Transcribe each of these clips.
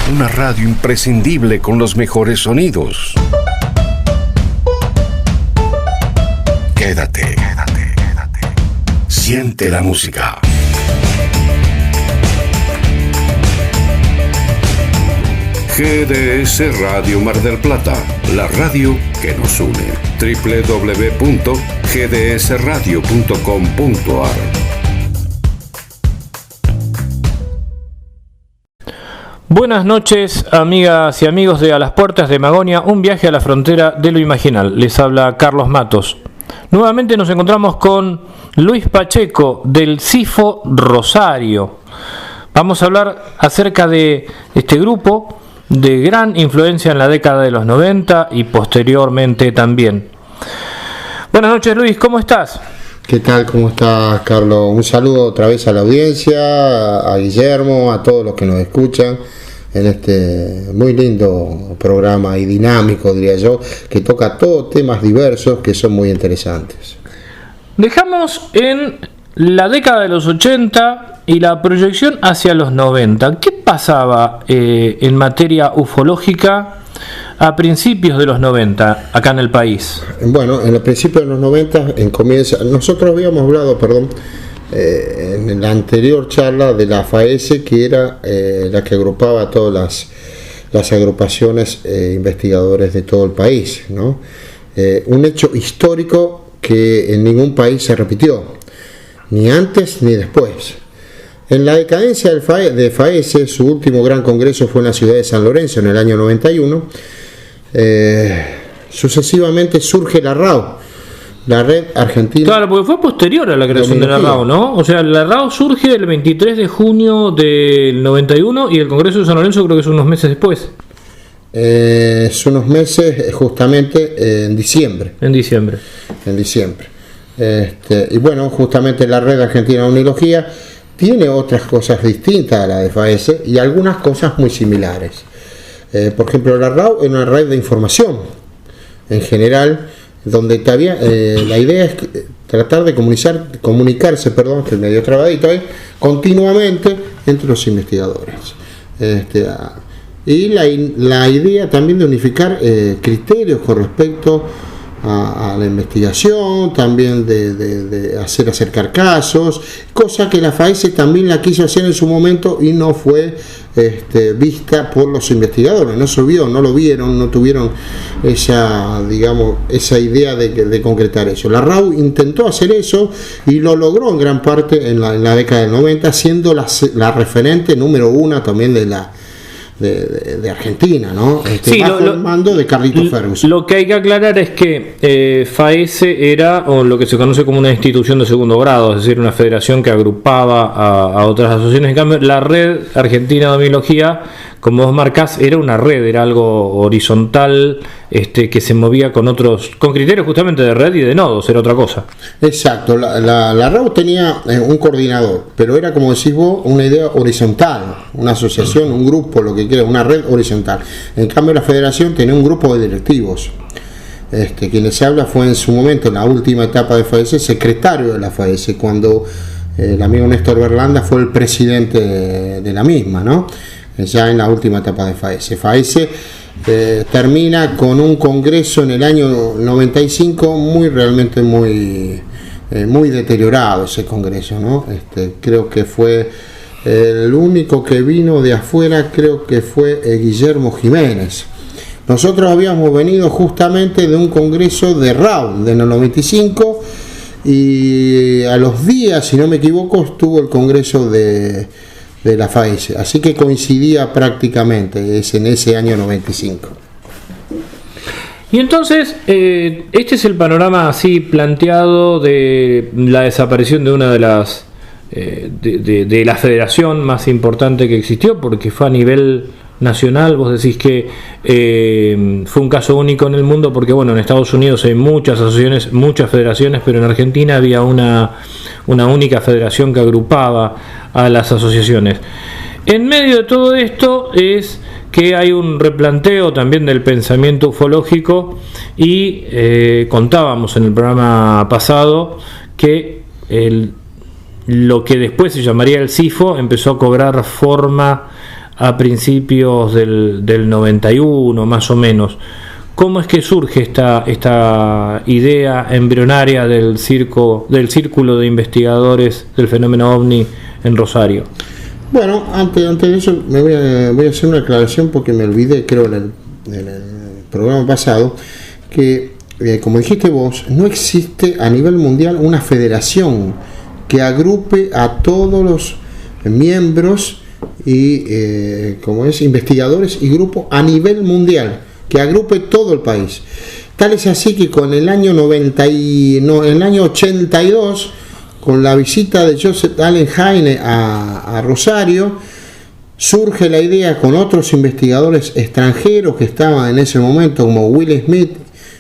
Una radio imprescindible con los mejores sonidos. Quédate. Siente la música. GDS Radio Mar del Plata, la radio que nos une. www.gdsradio.com.ar. Buenas noches, amigas y amigos de A las Puertas de Magonia, un viaje a la frontera de lo imaginal. Les habla Carlos Matos. Nuevamente nos encontramos con Luis Pacheco del CIFO Rosario. Vamos a hablar acerca de este grupo de gran influencia en la década de los 90 y posteriormente también. Buenas noches, Luis, ¿cómo estás? ¿Qué tal? ¿Cómo estás, Carlos? Un saludo otra vez a la audiencia, a Guillermo, a todos los que nos escuchan en este muy lindo programa y dinámico, diría yo, que toca todos temas diversos que son muy interesantes. Dejamos en la década de los 80 y la proyección hacia los 90. ¿Qué pasaba en materia ufológica a principios de los 90 acá en el país? Bueno, en el principio de los 90 nosotros habíamos hablado, en la anterior charla de la FAESE, que era la que agrupaba a todas las agrupaciones investigadores de todo el país, ¿no? Un hecho histórico que en ningún país se repitió, ni antes ni después. En la decadencia de FAESE, su último gran congreso fue en la ciudad de San Lorenzo en el año 91. Sucesivamente surge la RAU, la Red Argentina. Claro, porque fue posterior a la creación de la RAU, ¿no? O sea, la RAU surge el 23 de junio del 91 y el Congreso de San Lorenzo creo que es unos meses después. Es unos meses, justamente en diciembre. En diciembre. Y bueno, justamente la Red Argentina de Omnilogía tiene otras cosas distintas a la de FAESE y algunas cosas muy similares. Por ejemplo, la RAU es una red de información en general, donde todavía la idea es tratar de comunicarse, que es medio trabadito ahí, continuamente entre los investigadores. Y la idea también de unificar criterios con respecto a la investigación, también de acercar casos, cosa que la FAESE también la quiso hacer en su momento y no fue vista por los investigadores, no lo vieron, no tuvieron esa idea de concretar eso. La RAU intentó hacer eso y lo logró en gran parte en la década del 90, siendo la referente número uno también de Argentina, ¿no? Bajo el mando de Carlitos Ferguson. Lo que hay que aclarar es que FAESE era lo que se conoce como una institución de segundo grado, es decir, una federación que agrupaba a otras asociaciones. En cambio, la Red Argentina de Omnilogía, como vos marcás, era una red, era algo horizontal, que se movía con criterios justamente de red y de nodos, era otra cosa. Exacto, la RAU tenía un coordinador, pero era, como decís vos, una idea horizontal, una asociación, un grupo, lo que quiera, una red horizontal. En cambio, la federación tenía un grupo de directivos. Quien les habla fue en su momento, en la última etapa de FAESE, secretario de la FAESE, cuando el amigo Néstor Berlanda fue el presidente de la misma, ¿no? Ya en la última etapa de FAESE. FAESE termina con un congreso en el año 95 realmente muy deteriorado ese congreso, ¿no? Creo que fue el único que vino de afuera, creo que fue Guillermo Jiménez. Nosotros habíamos venido justamente de un congreso de RAU en el 95 y a los días, si no me equivoco, estuvo el congreso de la FAESE, así que coincidía prácticamente, es en ese año 95. Y entonces, este es el panorama así planteado de la desaparición de una de las de la federación más importante que existió, porque fue a nivel nacional. Vos decís que fue un caso único en el mundo, porque bueno, en Estados Unidos hay muchas asociaciones, muchas federaciones, pero en Argentina había una única federación que agrupaba a las asociaciones. En medio de todo esto es que hay un replanteo también del pensamiento ufológico y contábamos en el programa pasado que lo que después se llamaría el CIFO empezó a cobrar forma a principios del 91 más o menos. ¿Cómo es que surge esta idea embrionaria del círculo de investigadores del fenómeno OVNI en Rosario? Bueno, antes de eso voy a hacer una aclaración porque me olvidé, creo, en el programa pasado, que como dijiste vos, no existe a nivel mundial una federación que agrupe a todos los miembros y investigadores y grupos a nivel mundial, que agrupe todo el país. Tal es así que con el año 82, con la visita de Joseph Allen Hynek a Rosario, surge la idea con otros investigadores extranjeros que estaban en ese momento, como Will Smith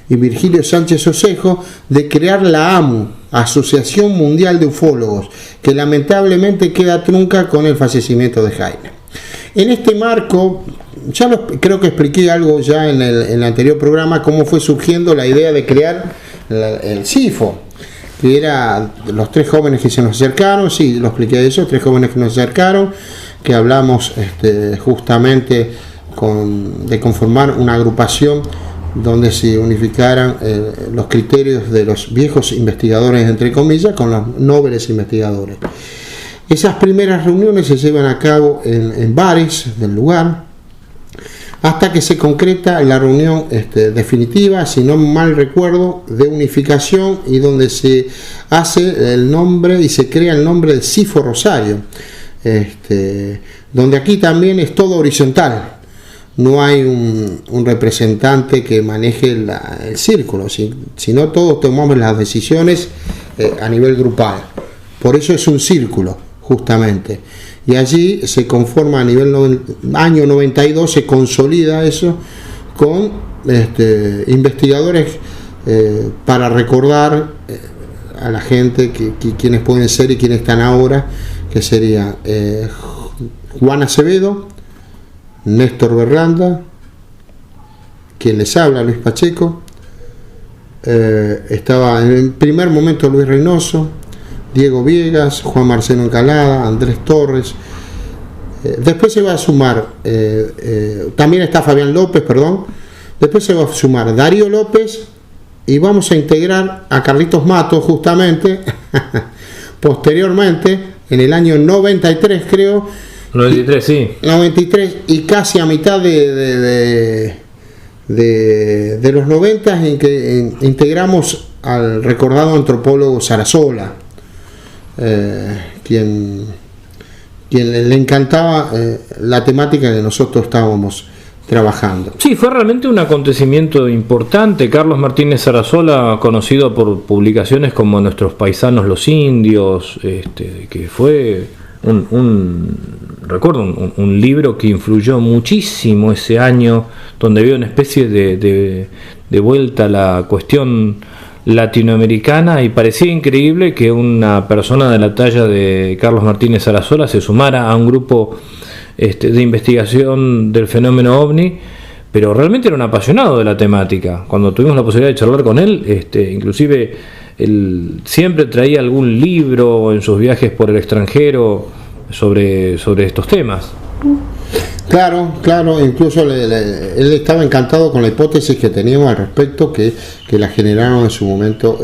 y Virgilio Sánchez Osejo, de crear la AMU, Asociación Mundial de Ufólogos, que lamentablemente queda trunca con el fallecimiento de Hynek. En este marco, creo que expliqué algo ya en el anterior programa, cómo fue surgiendo la idea de crear el CIFO, que eran los 3 jóvenes que se nos acercaron. Sí, lo expliqué eso, 3 jóvenes que nos acercaron, que hablamos justamente de conformar una agrupación donde se unificaran los criterios de los viejos investigadores, entre comillas, con los nobles investigadores. Esas primeras reuniones se llevan a cabo en bares del lugar, hasta que se concreta la reunión definitiva, si no mal recuerdo, de unificación, y donde se hace el nombre y se crea el nombre de CIFO Rosario, donde aquí también es todo horizontal. No hay un representante que maneje el círculo, sino todos tomamos las decisiones a nivel grupal. Por eso es un círculo, justamente. Y allí se conforma a nivel año 92, se consolida eso con investigadores para recordar a la gente quiénes pueden ser y quiénes están ahora, que serían Juan Acevedo, Néstor Berlanda, quien les habla, Luis Pacheco, estaba en el primer momento Luis Reynoso, Diego Viegas, Juan Marcelo Encalada, Andrés Torres. Después se va a sumar, también está Fabián López, después se va a sumar Darío López, y vamos a integrar a Carlitos Matos, justamente, posteriormente, en el año 93 creo. 93, sí. 93, y casi a mitad de los 90, en que integramos al recordado antropólogo Sarasola, quien le encantaba la temática que nosotros estábamos trabajando. Sí, fue realmente un acontecimiento importante. Carlos Martínez Sarasola, conocido por publicaciones como Nuestros Paisanos los Indios, que fue recuerdo un libro que influyó muchísimo ese año, donde había una especie de vuelta a la cuestión latinoamericana, y parecía increíble que una persona de la talla de Carlos Martínez Sarasola se sumara a un grupo de investigación del fenómeno OVNI, pero realmente era un apasionado de la temática. Cuando tuvimos la posibilidad de charlar con él, inclusive él siempre traía algún libro en sus viajes por el extranjero sobre estos temas. Claro, incluso él estaba encantado con la hipótesis que teníamos al respecto, que la generaron en su momento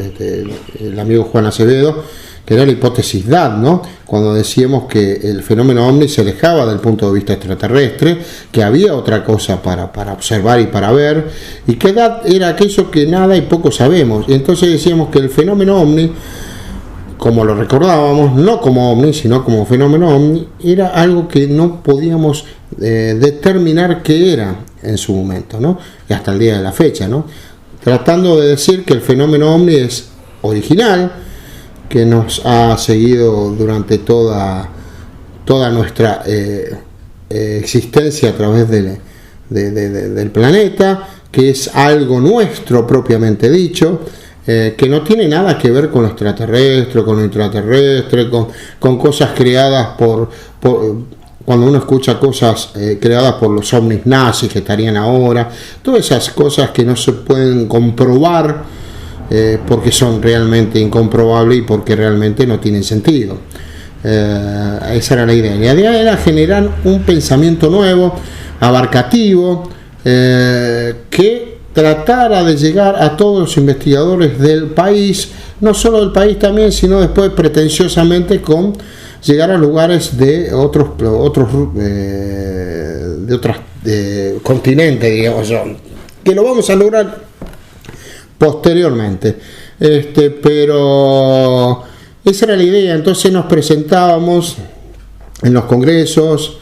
el amigo Juan Acevedo, que era la hipótesis DAT, ¿no? Cuando decíamos que el fenómeno OVNI se alejaba del punto de vista extraterrestre, que había otra cosa para observar y para ver, y que DAT era aquello que nada y poco sabemos. Y entonces decíamos que el fenómeno OVNI, como lo recordábamos, no como OVNI, sino como fenómeno OVNI, era algo que no podíamos determinar qué era en su momento, ¿no? Y hasta el día de la fecha, ¿no? Tratando de decir que el fenómeno OVNI es original, que nos ha seguido durante toda nuestra existencia a través del planeta, que es algo nuestro propiamente dicho, que no tiene nada que ver con lo extraterrestre, con lo intraterrestre, con cosas creadas por cuando uno escucha cosas creadas por los ovnis nazis que estarían ahora, todas esas cosas que no se pueden comprobar, porque son realmente incomprobables y porque realmente no tienen sentido. Esa era la idea. La idea era generar un pensamiento nuevo, abarcativo, que tratara de llegar a todos los investigadores del país, no solo del país también, sino después pretenciosamente con llegar a lugares de otros continentes, digamos, que lo vamos a lograr posteriormente. Pero esa era la idea. Entonces nos presentábamos en los congresos,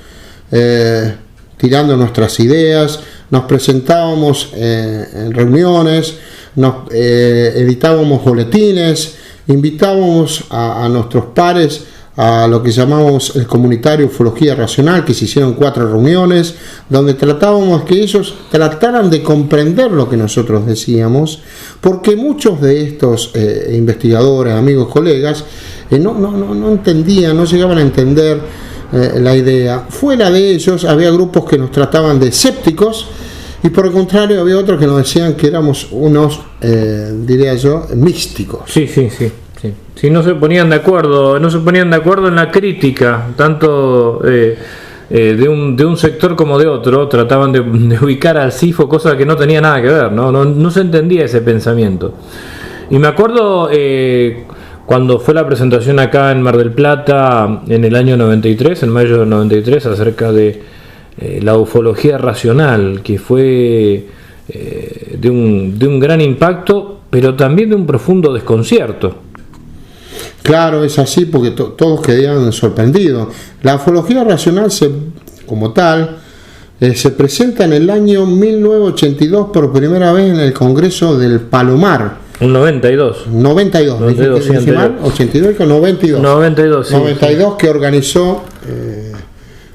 tirando nuestras ideas, nos presentábamos en reuniones, editábamos boletines, invitábamos a nuestros pares a lo que llamamos el comunitario Ufología Racional, que se hicieron 4 reuniones, donde tratábamos que ellos trataran de comprender lo que nosotros decíamos, porque muchos de estos investigadores, amigos, colegas, no entendían, no llegaban a entender la idea. Fuera de ellos había grupos que nos trataban de escépticos, y por el contrario había otros que nos decían que éramos unos, diría yo, místicos. Sí. Si no se ponían de acuerdo, en la crítica, tanto de un sector como de otro, trataban de ubicar al CIFO, cosa que no tenía nada que ver, no se entendía ese pensamiento. Y me acuerdo cuando fue la presentación acá en Mar del Plata en el año 93, en mayo del 93, acerca de la ufología racional, que fue de un gran impacto, pero también de un profundo desconcierto. Claro, es así, porque todos quedaban sorprendidos. La ufología racional, como tal, se presenta en el año 1982 por primera vez en el Congreso del Palomar. Un 92. 92, 82 con 92. 92, sí, 92 sí. Que organizó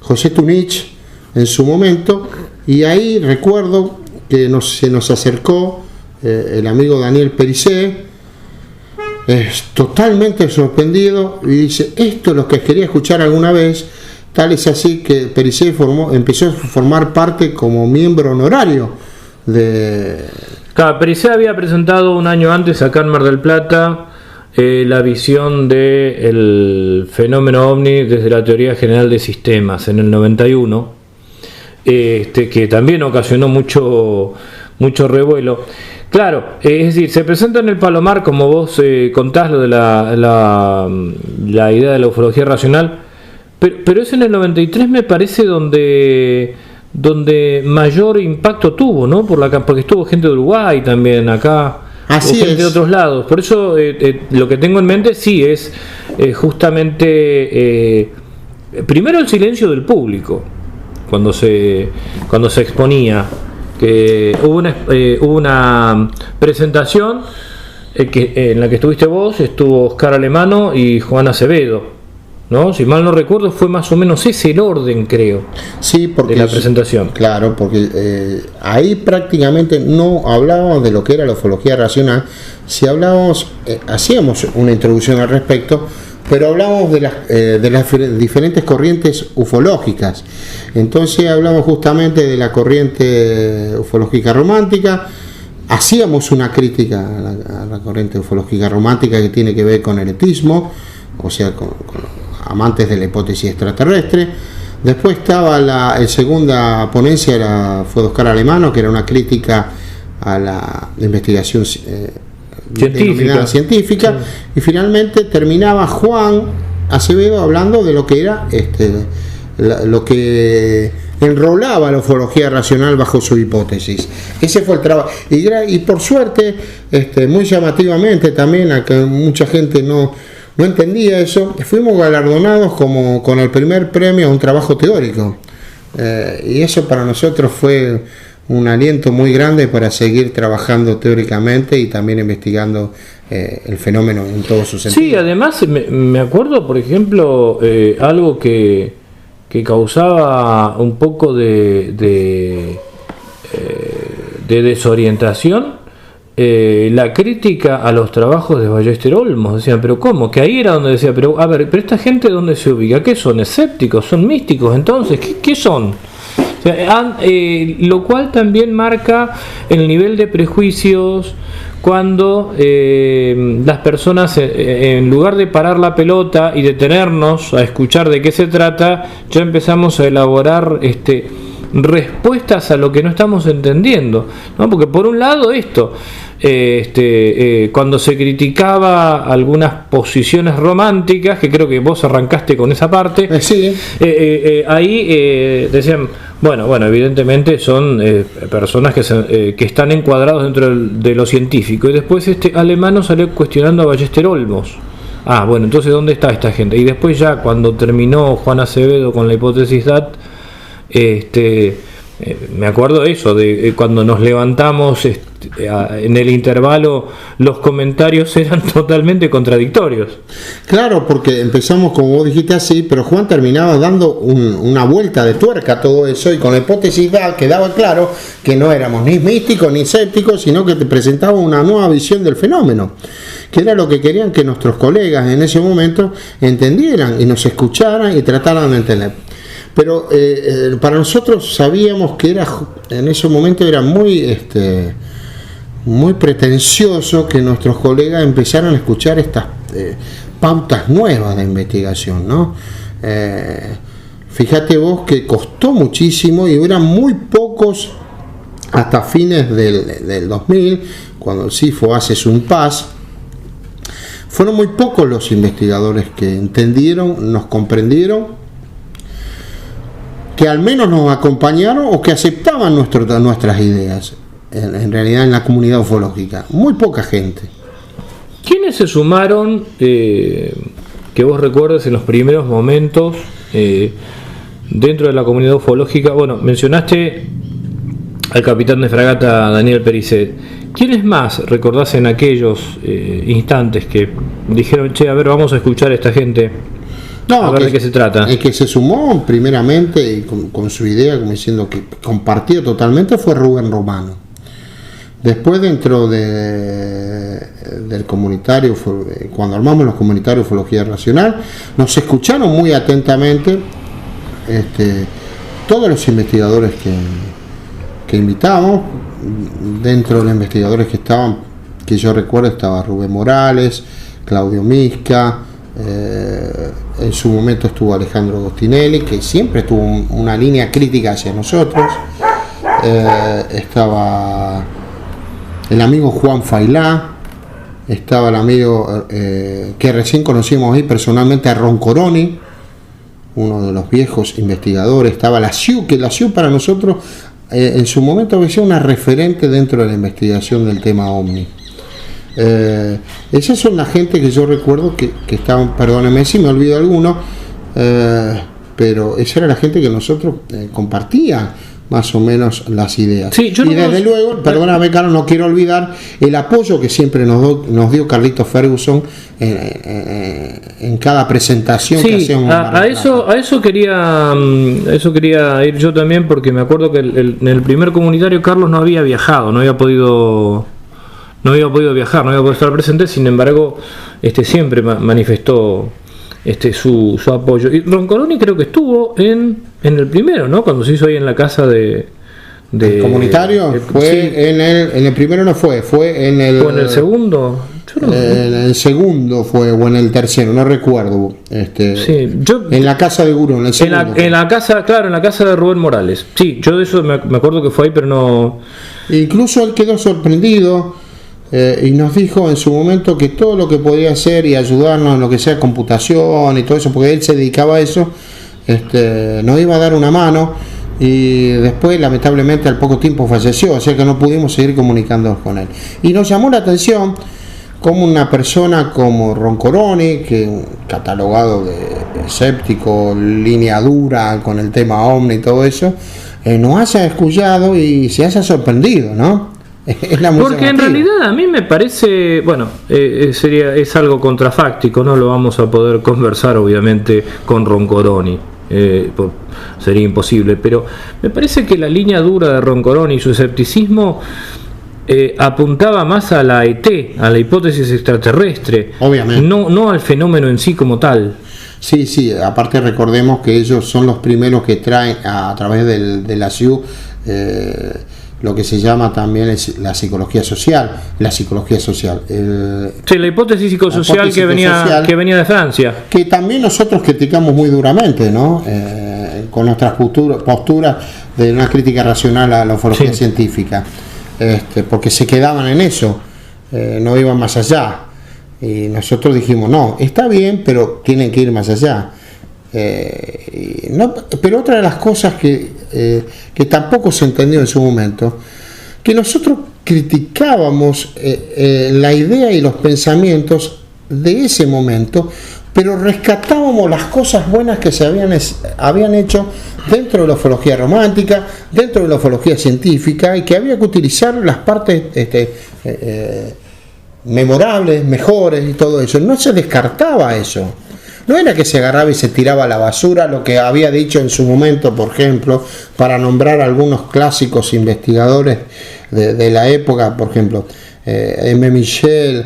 José Tunich en su momento, y ahí recuerdo que se nos acercó el amigo Daniel Pericé, totalmente sorprendido, y dice: esto es lo que quería escuchar alguna vez. Tal es así que Pericé empezó a formar parte como miembro honorario de... Claro, Pericé había presentado un año antes acá en Mar del Plata la visión del fenómeno ovni desde la teoría general de sistemas en el 91, que también ocasionó mucho revuelo. Claro, es decir, se presenta en el Palomar, como vos contás, lo de la idea de la ufología racional, pero es en el 93, me parece, donde mayor impacto tuvo, ¿no? Porque estuvo gente de Uruguay también acá, gente de otros lados. Por eso lo que tengo en mente sí es justamente primero el silencio del público cuando se exponía. Que hubo una presentación en la que estuviste vos, estuvo Oscar Alemano y Juan Acevedo, ¿no? Si mal no recuerdo, fue más o menos ese el orden, creo, sí, porque de la presentación. Claro, porque ahí prácticamente no hablábamos de lo que era la ufología racional. Si hablábamos, hacíamos una introducción al respecto, pero hablamos de las diferentes corrientes ufológicas. Entonces hablamos justamente de la corriente ufológica romántica, hacíamos una crítica a la corriente ufológica romántica que tiene que ver con el etismo, o sea, con amantes de la hipótesis extraterrestre. Después estaba la segunda ponencia, fue de Oscar Alemano, que era una crítica a la investigación científica. Sí. Y finalmente terminaba Juan Acevedo hablando de lo que era lo que enrolaba la ufología racional bajo su hipótesis. Ese fue el trabajo, y por suerte, muy llamativamente también, a que mucha gente no entendía eso, fuimos galardonados como con el primer premio a un trabajo teórico, y eso para nosotros fue un aliento muy grande para seguir trabajando teóricamente y también investigando el fenómeno en todo su sentido. Sí, además me acuerdo, por ejemplo, algo que causaba un poco de desorientación, la crítica a los trabajos de Ballester Olmos. Decían, pero ¿cómo? Que ahí era donde decía, pero a ver, pero esta gente ¿dónde se ubica? ¿Qué son? ¿Escépticos? ¿Son místicos? Entonces, ¿qué son? O sea, lo cual también marca el nivel de prejuicios cuando las personas, en lugar de parar la pelota y detenernos a escuchar de qué se trata, ya empezamos a elaborar respuestas a lo que no estamos entendiendo, ¿no? Porque por un lado cuando se criticaba algunas posiciones románticas, que creo que vos arrancaste con esa parte, sí. Ahí decían, bueno, evidentemente son personas que están encuadrados dentro de lo científico, y después Alemano salió cuestionando a Ballester Olmos. Bueno, entonces ¿dónde está esta gente? Y después ya cuando terminó Juan Acevedo con la hipótesis DAT, me acuerdo de eso, de cuando nos levantamos en el intervalo, los comentarios eran totalmente contradictorios. Claro, porque empezamos, como vos dijiste, así, pero Juan terminaba dando una vuelta de tuerca a todo eso, y con la hipótesis quedaba claro que no éramos ni místicos ni escépticos, sino que te presentaba una nueva visión del fenómeno, que era lo que querían que nuestros colegas en ese momento entendieran y nos escucharan y trataran de entender. Pero para nosotros sabíamos que en ese momento era muy pretencioso que nuestros colegas empezaran a escuchar estas pautas nuevas de investigación, ¿no? Fíjate vos que costó muchísimo y eran muy pocos hasta fines del 2000, cuando el CIFO hace su impasse. Fueron muy pocos los investigadores que entendieron, nos comprendieron, que al menos nos acompañaron o que aceptaban nuestras ideas, en realidad en la comunidad ufológica. Muy poca gente. ¿Quiénes se sumaron, que vos recuerdes, en los primeros momentos dentro de la comunidad ufológica? Bueno, mencionaste al capitán de fragata Daniel Pericet. ¿Quiénes más recordás en aquellos instantes que dijeron, a ver, vamos a escuchar a esta gente? A ver de qué se trata. El que se sumó primeramente y con su idea, como diciendo que compartió totalmente, fue Rubén Romano. Después, dentro del comunitario, cuando armamos los comunitarios de ufología racional, nos escucharon muy atentamente todos los investigadores que invitamos. Dentro de los investigadores que estaban, que yo recuerdo, estaba Rubén Morales, Claudio Misca. En su momento estuvo Alejandro Agostinelli, que siempre tuvo una línea crítica hacia nosotros. Estaba el amigo Juan Failá, estaba el amigo que recién conocimos ahí personalmente, a Roncoroni, uno de los viejos investigadores. Estaba la CIU, que la CIU para nosotros en su momento había sido una referente dentro de la investigación del tema OVNI. Esas son la gente que yo recuerdo que estaban, perdónenme si me olvido alguno, pero esa era la gente que nosotros compartía más o menos las ideas. Sí, y desde luego, perdóname Carlos, no quiero olvidar el apoyo que siempre nos dio Carlitos Ferguson en cada presentación que hacíamos. A eso quería ir yo también, porque me acuerdo que en el primer comunitario Carlos no había viajado, no había podido viajar, no había podido estar presente. Sin embargo, siempre manifestó su apoyo. Y Roncoroni creo que estuvo en el primero, ¿no? Cuando se hizo ahí en la casa de ¿el comunitario? Fue sí. En el primero no fue en el... ¿O en el segundo? En el segundo fue, o en el tercero, no recuerdo. En la casa de Gurú, en el segundo. En la casa de Rubén Morales. Sí, yo de eso me acuerdo que fue ahí, pero no... Incluso él quedó sorprendido y nos dijo en su momento que todo lo que podía hacer y ayudarnos en lo que sea computación y todo eso, porque él se dedicaba a eso, nos iba a dar una mano, y después lamentablemente al poco tiempo falleció, o sea que no pudimos seguir comunicándonos con él. Y nos llamó la atención como una persona como Roncoroni, que catalogado de escéptico, línea dura con el tema OVNI y todo eso, nos haya escuchado y se haya sorprendido, ¿no? Porque en realidad a mí me parece, es algo contrafáctico, no lo vamos a poder conversar obviamente con Roncoroni, sería imposible, pero me parece que la línea dura de Roncoroni y su escepticismo apuntaba más a la ET, a la hipótesis extraterrestre, obviamente, no al fenómeno en sí como tal. Sí, aparte recordemos que ellos son los primeros que traen a través de la SIU lo que se llama también la psicología social. Sí, la hipótesis psicosocial que venía de Francia. Que también nosotros criticamos muy duramente, ¿no? Con nuestras posturas de una crítica racional a la ufología científica. Porque se quedaban en eso, no iban más allá. Y nosotros dijimos, no, está bien, pero tienen que ir más allá. Pero otra de las cosas que tampoco se entendió en su momento, que nosotros criticábamos la idea y los pensamientos de ese momento, pero rescatábamos las cosas buenas que se habían hecho dentro de la ufología romántica, dentro de la ufología científica, y que había que utilizar las partes memorables, mejores y todo eso. No se descartaba eso. No era que se agarraba y se tiraba a la basura lo que había dicho en su momento, por ejemplo, para nombrar algunos clásicos investigadores de la época, por ejemplo, M. Michel,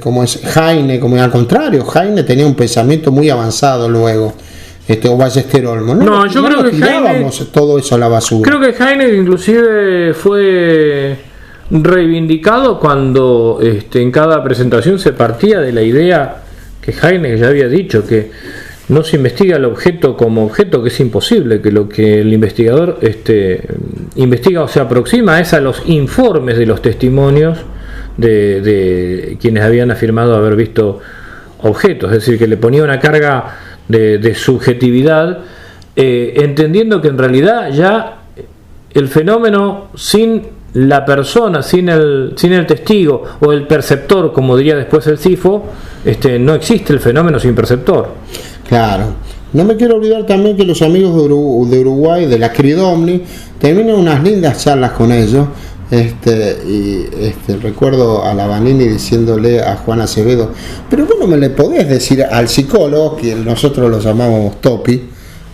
como es Heine, como al contrario, Heine tenía un pensamiento muy avanzado luego, o Ballester Olmo. No, yo creo que tirábamos todo eso a la basura. Creo que Heine inclusive fue reivindicado cuando en cada presentación se partía de la idea que Heine ya había dicho, que no se investiga el objeto como objeto, que es imposible, que lo que el investigador investiga o se aproxima es a los informes de los testimonios de quienes habían afirmado haber visto objetos, es decir, que le ponía una carga de subjetividad, entendiendo que en realidad ya el fenómeno sin la persona, sin el testigo o el perceptor, como diría después el CIFO, no existe el fenómeno sin perceptor. Claro. No me quiero olvidar también que los amigos de Uruguay, de la Cridomni, terminan unas lindas charlas con ellos. Recuerdo a Lavanini diciéndole a Juan Acevedo, pero vos no me le podés decir al psicólogo, que nosotros lo llamábamos Topi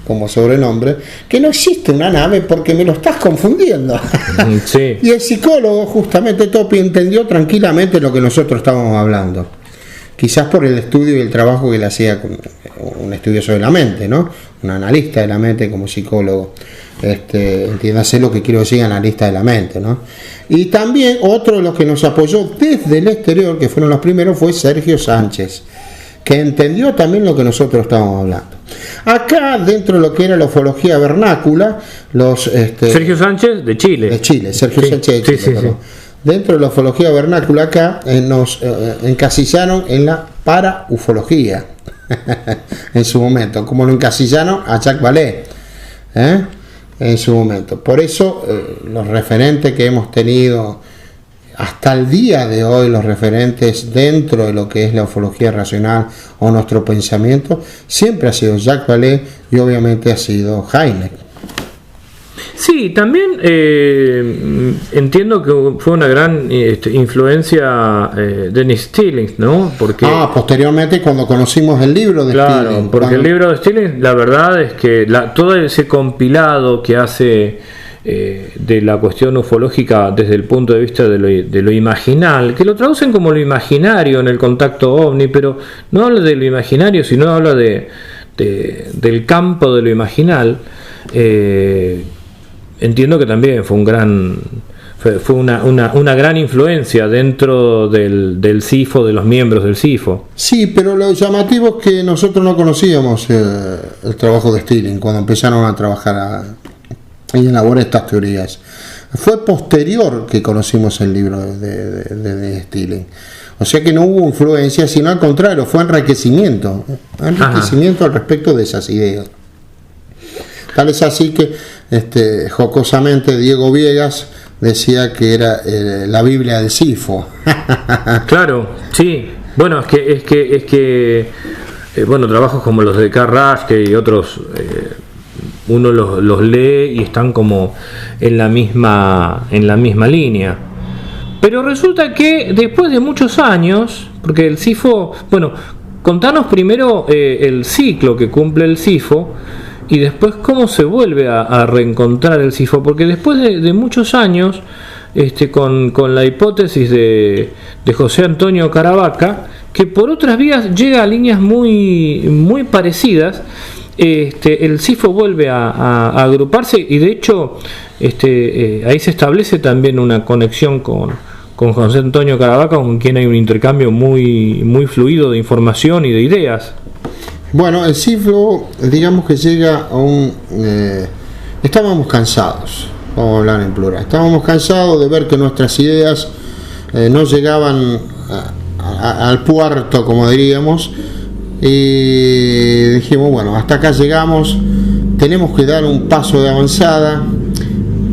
como sobrenombre, que no existe una nave porque me lo estás confundiendo. Sí. Y el psicólogo, justamente Topi, entendió tranquilamente lo que nosotros estábamos hablando. Quizás por el estudio y el trabajo que le hacía, un estudioso de la mente, ¿no? Un analista de la mente como psicólogo. Entiéndase lo que quiero decir, analista de la mente, ¿no? Y también otro de los que nos apoyó desde el exterior, que fueron los primeros, fue Sergio Sánchez, que entendió también lo que nosotros estábamos hablando. Acá, dentro de lo que era la ufología vernácula, Sergio Sánchez de Chile. Sergio Sánchez de Chile, sí. Dentro de la ufología vernácula acá nos encasillaron en la paraufología en su momento, como lo encasillaron a Jacques Vallée en su momento. Por eso los referentes que hemos tenido hasta el día de hoy, los referentes dentro de lo que es la ufología racional o nuestro pensamiento, siempre ha sido Jacques Vallée y obviamente ha sido Heine. Sí, también entiendo que fue una gran influencia Dennis Stillings, ¿no? Porque posteriormente cuando conocimos el libro de Stillings. Porque el libro de Stillings, la verdad es que todo ese compilado que hace de la cuestión ufológica desde el punto de vista de lo imaginal, que lo traducen como lo imaginario en el contacto ovni, pero no habla de lo imaginario, sino habla del campo de lo imaginal. Entiendo que también fue una gran influencia dentro del CIFO, de los miembros del CIFO. Sí, pero lo llamativo es que nosotros no conocíamos el trabajo de Stirling cuando empezaron a trabajar y elaborar estas teorías. Fue posterior que conocimos el libro de Stirling. O sea que no hubo influencia, sino al contrario, fue enriquecimiento al respecto de esas ideas. Tal es así que jocosamente Diego Viegas decía que era la Biblia del CIFO. Claro, sí. Bueno, es que trabajos como los de Carl Raschke y otros, uno los lee y están como en la misma línea. Pero resulta que después de muchos años, porque el CIFO, contanos primero el ciclo que cumple el CIFO y después cómo se vuelve a reencontrar el CIFO, porque después de muchos años con la hipótesis de José Antonio Caravaca, que por otras vías llega a líneas muy parecidas. El CIFO vuelve a agruparse y de hecho ahí se establece también una conexión con José Antonio Caravaca, con quien hay un intercambio muy fluido de información y de ideas. Bueno, el CIFO, digamos que llega a estábamos cansados, vamos a hablar en plural, estábamos cansados de ver que nuestras ideas no llegaban al puerto, como diríamos, y dijimos, bueno, hasta acá llegamos, tenemos que dar un paso de avanzada,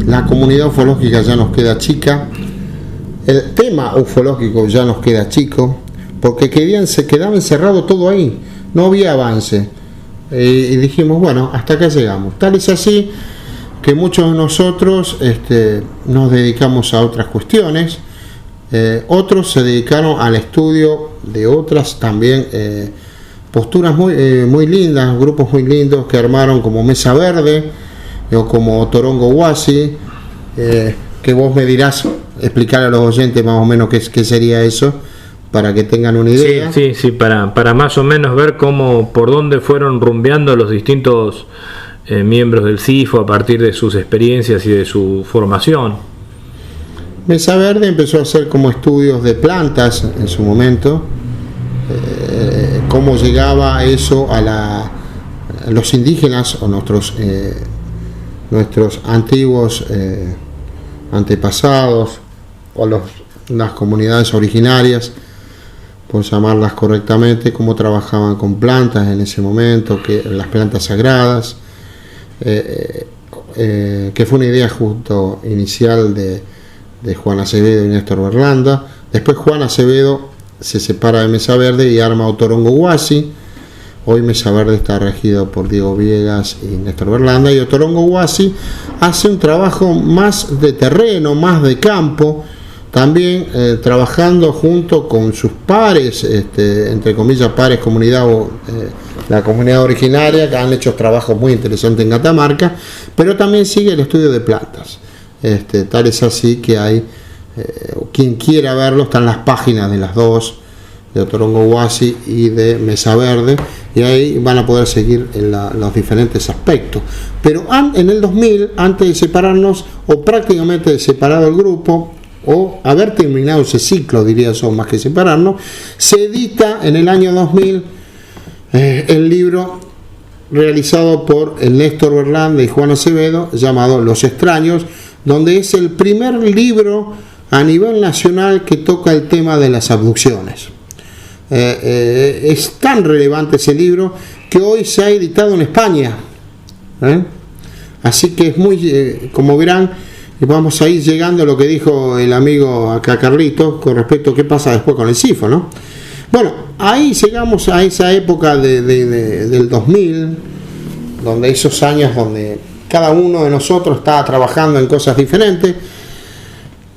la comunidad ufológica ya nos queda chica, el tema ufológico ya nos queda chico, porque se quedaba encerrado todo ahí, no había avance, y dijimos, bueno, hasta acá llegamos. Tal es así que muchos de nosotros nos dedicamos a otras cuestiones, otros se dedicaron al estudio de otras también posturas muy lindas, grupos muy lindos que armaron como Mesa Verde o como Torongo Huasi, que vos me dirás, explicar a los oyentes más o menos qué sería eso, para que tengan una idea. Sí, para más o menos ver por dónde fueron rumbeando los distintos miembros del CIFO a partir de sus experiencias y de su formación. Mesa Verde empezó a hacer como estudios de plantas en su momento, cómo llegaba eso a los indígenas o nuestros antiguos antepasados o las comunidades originarias, por llamarlas correctamente, cómo trabajaban con plantas en ese momento, que las plantas sagradas, que fue una idea justo inicial de Juan Acevedo y Néstor Berlanda. Después Juan Acevedo se separa de Mesa Verde y arma Otorongo Huasi. Hoy Mesa Verde está regido por Diego Viegas y Néstor Berlanda, y Otorongo Huasi hace un trabajo más de terreno, más de campo, también trabajando junto con sus pares, entre comillas pares, comunidad o la comunidad originaria, que han hecho trabajos muy interesantes en Catamarca, pero también sigue el estudio de plantas. Tal es así que hay, quien quiera verlo, están las páginas de las dos, de Otorongo Huasi y de Mesa Verde, y ahí van a poder seguir los diferentes aspectos. Pero en el 2000, antes de separarnos, o prácticamente de separado el grupo, o haber terminado ese ciclo, diría yo, más que separarnos, se edita en el año 2000 el libro realizado por el Néstor Berlanda y Juan Acevedo, llamado Los Extraños, donde es el primer libro a nivel nacional que toca el tema de las abducciones. Es tan relevante ese libro que hoy se ha editado en España, así que es muy, como verán, vamos a ir llegando a lo que dijo el amigo acá Carlito con respecto a qué pasa después con el CIFO, ¿no? Bueno, ahí llegamos a esa época del 2000, donde esos años donde cada uno de nosotros estaba trabajando en cosas diferentes,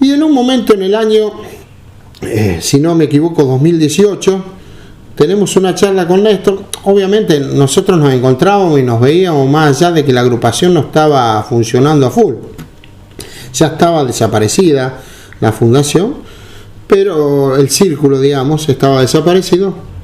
y en un momento en el año, si no me equivoco, 2018, tenemos una charla con Néstor. Obviamente nosotros nos encontrábamos y nos veíamos más allá de que la agrupación no estaba funcionando a full. Ya estaba desaparecida la fundación, pero el círculo, digamos, estaba desaparecido.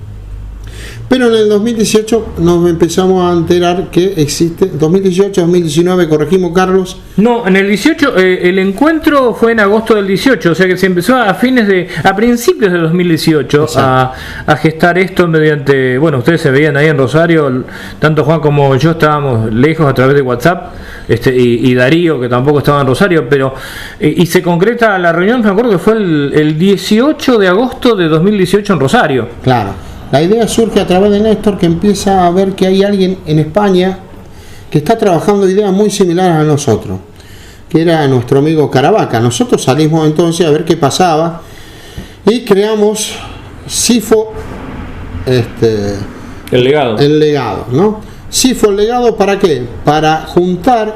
Pero en el 2018 nos empezamos a enterar que existe, 2018, 2019, corregimos, Carlos. No, en el 18, el encuentro fue en agosto del 18, o sea que se empezó a principios de 2018 a gestar esto mediante, bueno, ustedes se veían ahí en Rosario, tanto Juan como yo estábamos lejos a través de WhatsApp, y Darío, que tampoco estaba en Rosario, pero y se concreta la reunión, me acuerdo que fue el 18 de agosto de 2018 en Rosario. Claro. La idea surge a través de Néstor, que empieza a ver que hay alguien en España que está trabajando ideas muy similares a nosotros, que era nuestro amigo Caravaca. Nosotros salimos entonces a ver qué pasaba y creamos CIFO, el legado, ¿no? CIFO el legado, ¿para qué? Para juntar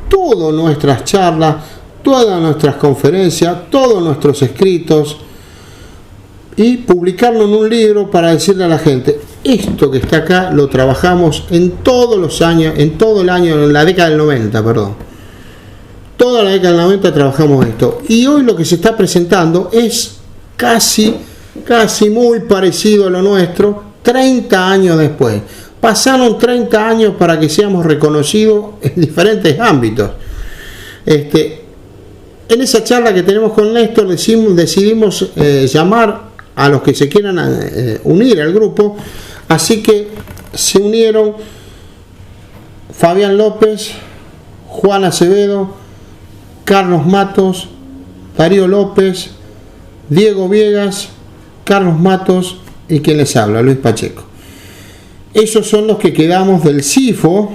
todas nuestras charlas, todas nuestras conferencias, todos nuestros escritos, y publicarlo en un libro para decirle a la gente, esto que está acá lo trabajamos en todos los años, en todo el año, en la década del 90, perdón. toda la década del 90 trabajamos esto. Y hoy lo que se está presentando es casi muy parecido a lo nuestro, 30 años después. Pasaron 30 años para que seamos reconocidos en diferentes ámbitos. En esa charla que tenemos con Néstor decidimos llamar a los que se quieran unir al grupo, así que se unieron Fabián López, Juan Acevedo, Carlos Matos, Darío López, Diego Viegas, Carlos Matos y quien les habla, Luis Pacheco. Esos son los que quedamos del CIFO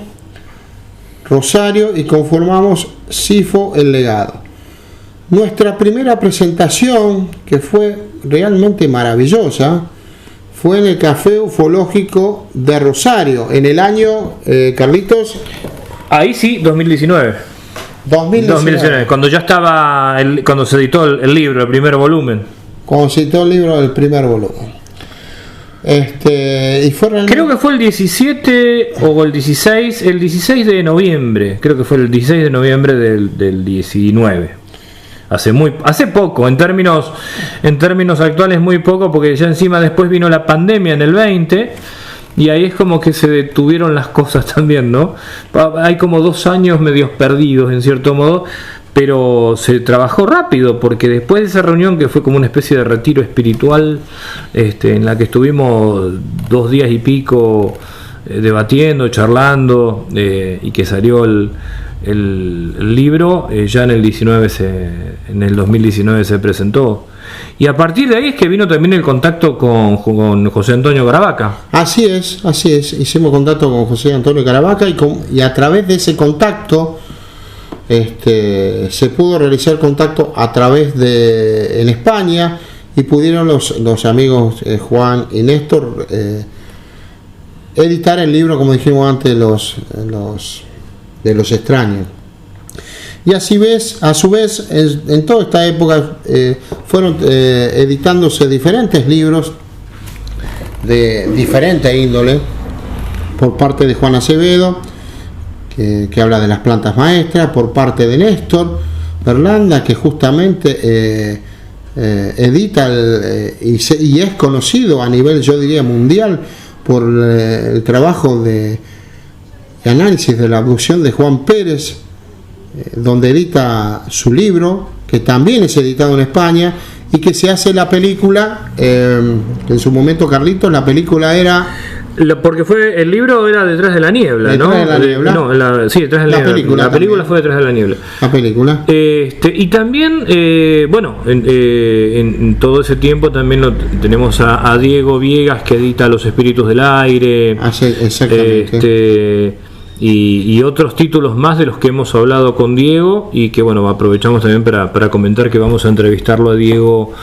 Rosario y conformamos CIFO El Legado. Nuestra primera presentación, que fue realmente maravillosa, fue en el Café Ufológico de Rosario, en el año, Carlitos. Ahí sí, 2019, cuando ya estaba, cuando se editó el libro, el primer volumen. Cuando se editó el libro del primer volumen. Y fue realmente... Creo que fue el 17 o el 16 de noviembre, creo que fue el 16 de noviembre del 19. Hace poco, en términos actuales muy poco, porque ya encima después vino la pandemia en el 20 y ahí es como que se detuvieron las cosas también, ¿no? Hay como 2 años medios perdidos en cierto modo, pero se trabajó rápido, porque después de esa reunión, que fue como una especie de retiro espiritual, en la que estuvimos 2 días y pico debatiendo, charlando, y que salió el libro, ya en el 2019 se presentó. Y a partir de ahí es que vino también el contacto con José Antonio Caravaca. Así es, hicimos contacto con José Antonio Caravaca y a través de ese contacto se pudo realizar contacto a través de en España, y pudieron los amigos Juan y Néstor editar el libro, como dijimos antes, de los extraños. Y a su vez, en toda esta época fueron editándose diferentes libros de diferente índole por parte de Juan Acevedo, que habla de las plantas maestras, por parte de Néstor Berlanda, que justamente edita y es conocido a nivel, yo diría, mundial por el trabajo de análisis de la abducción de Juan Pérez, donde edita su libro, que también es editado en España, y que se hace la película, en su momento, Carlitos, la película era... Porque el libro era Detrás de la Niebla, ¿no? Detrás de la Niebla. Sí, Detrás de la Niebla. La película fue Detrás de la Niebla. La película. Y también, en todo ese tiempo también tenemos a Diego Viegas, que edita Los Espíritus del Aire. Sí, exactamente. Y otros títulos más de los que hemos hablado con Diego, y que aprovechamos también para comentar que vamos a entrevistarlo a Diego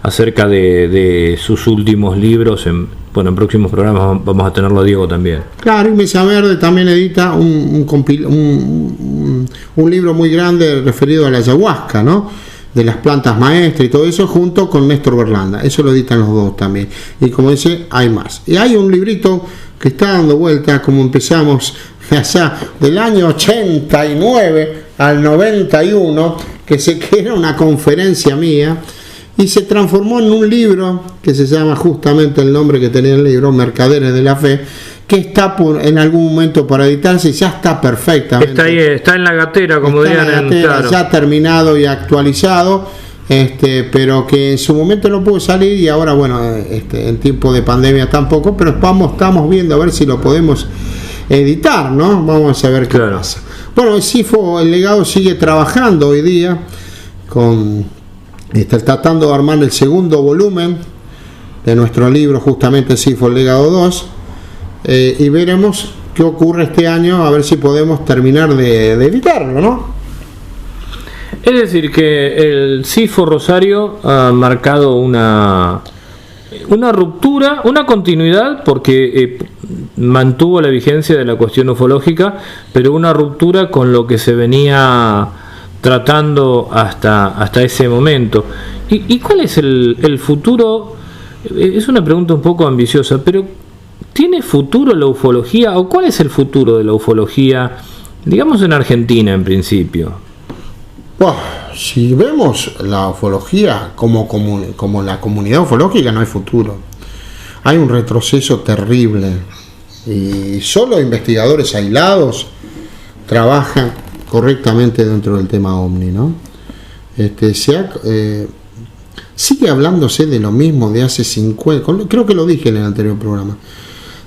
acerca de sus últimos libros. En próximos programas vamos a tenerlo a Diego también. Claro, y Mesa Verde también edita un libro muy grande referido a la ayahuasca, ¿no? De las plantas maestras y todo eso, junto con Néstor Berlanda. Eso lo editan los dos también. Y como dice, hay más. Y hay un librito que está dando vuelta, como empezamos allá del año 89 al 91, que era una conferencia mía, y se transformó en un libro que se llama justamente el nombre que tenía el libro, Mercaderes de la Fe, que está en algún momento para editarse y ya está perfectamente. Está ahí, está en la gatera, como dirían. Claro. Ya terminado y actualizado, pero que en su momento no pudo salir, y ahora en tiempo de pandemia tampoco, pero estamos viendo a ver si lo podemos editar, ¿no? Vamos a ver qué pasa. Bueno, el CIFO El Legado sigue trabajando hoy día está tratando de armar el segundo volumen de nuestro libro, justamente CIFO El Legado 2, y veremos qué ocurre este año, a ver si podemos terminar de editarlo, ¿no? Es decir, que el CIFO Rosario ha marcado una ruptura, una continuidad, porque mantuvo la vigencia de la cuestión ufológica, pero una ruptura con lo que se venía tratando hasta ese momento. ¿Y cuál es el futuro? Es una pregunta un poco ambiciosa, pero ¿tiene futuro la ufología? ¿O cuál es el futuro de la ufología, digamos, en Argentina en principio? Bueno, si vemos la ufología como la comunidad ufológica, no hay futuro. Hay un retroceso terrible y solo investigadores aislados trabajan correctamente dentro del tema OVNI, ¿no? Sigue hablándose de lo mismo de hace 50, creo que lo dije en el anterior programa,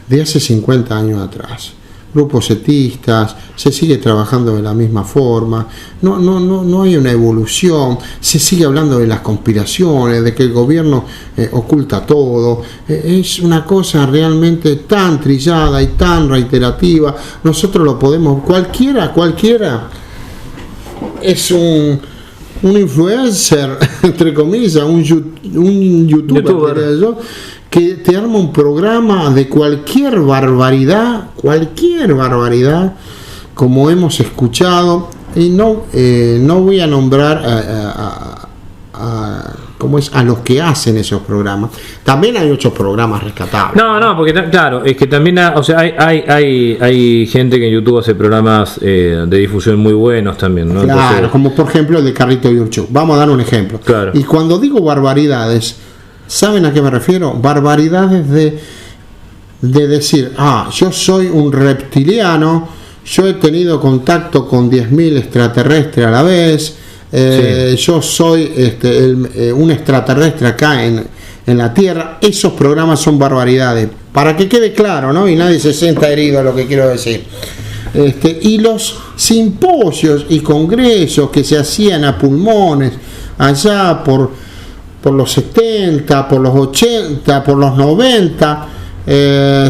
de hace 50 años atrás. Grupos setistas, se sigue trabajando de la misma forma, no hay una evolución, se sigue hablando de las conspiraciones, de que el gobierno oculta todo, es una cosa realmente tan trillada y tan reiterativa. Nosotros lo podemos, cualquiera es un influencer, entre comillas, un youtuber. Diría yo, que te arma un programa de cualquier barbaridad, como hemos escuchado, y no voy a nombrar a los que hacen esos programas. También hay otros programas rescatables. No, porque claro, es que también hay gente que en YouTube hace programas de difusión muy buenos también, ¿no? Claro, entonces, como por ejemplo el de Carrito Yurchu. Vamos a dar un ejemplo. Claro. Y cuando digo barbaridades, ¿saben a qué me refiero? Barbaridades de decir, yo soy un reptiliano, yo he tenido contacto con 10.000 extraterrestres a la vez, sí. Yo soy un extraterrestre acá en la Tierra. Esos programas son barbaridades, para que quede claro, ¿no? Y nadie se sienta herido a lo que quiero decir. Y los simposios y congresos que se hacían a pulmones allá por los 70, por los 80, por los 90,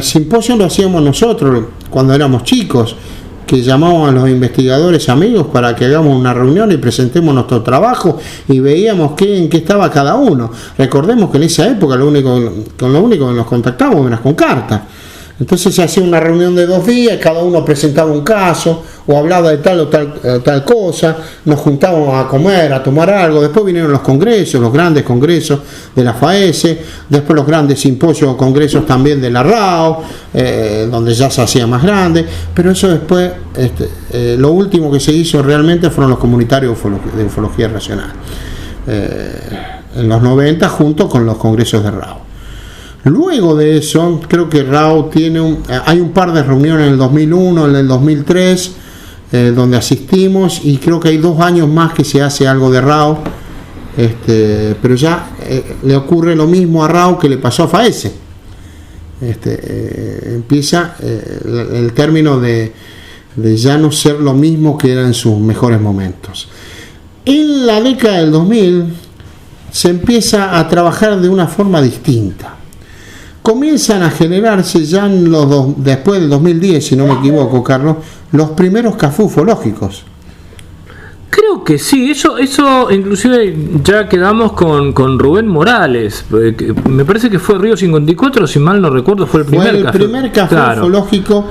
simposios lo hacíamos nosotros cuando éramos chicos, que llamábamos a los investigadores amigos para que hagamos una reunión y presentemos nuestro trabajo y veíamos en qué estaba cada uno. Recordemos que en esa época lo único que nos contactábamos era con cartas. Entonces se hacía una reunión de 2 días, cada uno presentaba un caso o hablaba de tal o tal cosa, nos juntábamos a comer, a tomar algo. Después vinieron los congresos, los grandes congresos de la FAES, después los grandes simposios o congresos también de la RAO, donde ya se hacía más grande. Pero eso después, lo último que se hizo realmente fueron los comunitarios de ufología racional, en los 90, junto con los congresos de RAO. Luego de eso, creo que RAO hay un par de reuniones en el 2001, en el 2003, donde asistimos, y creo que hay 2 años más que se hace algo de RAO, pero ya le ocurre lo mismo a RAO que le pasó a FAES. Empieza el término de ya no ser lo mismo que era en sus mejores momentos. En la década del 2000 se empieza a trabajar de una forma distinta. Comienzan a generarse ya después del 2010, si no me equivoco, Carlos, los primeros cafés ufológicos. Creo que sí, eso inclusive ya quedamos con Rubén Morales, me parece que fue Río 54, si mal no recuerdo, fue el primer café claro. Ufológico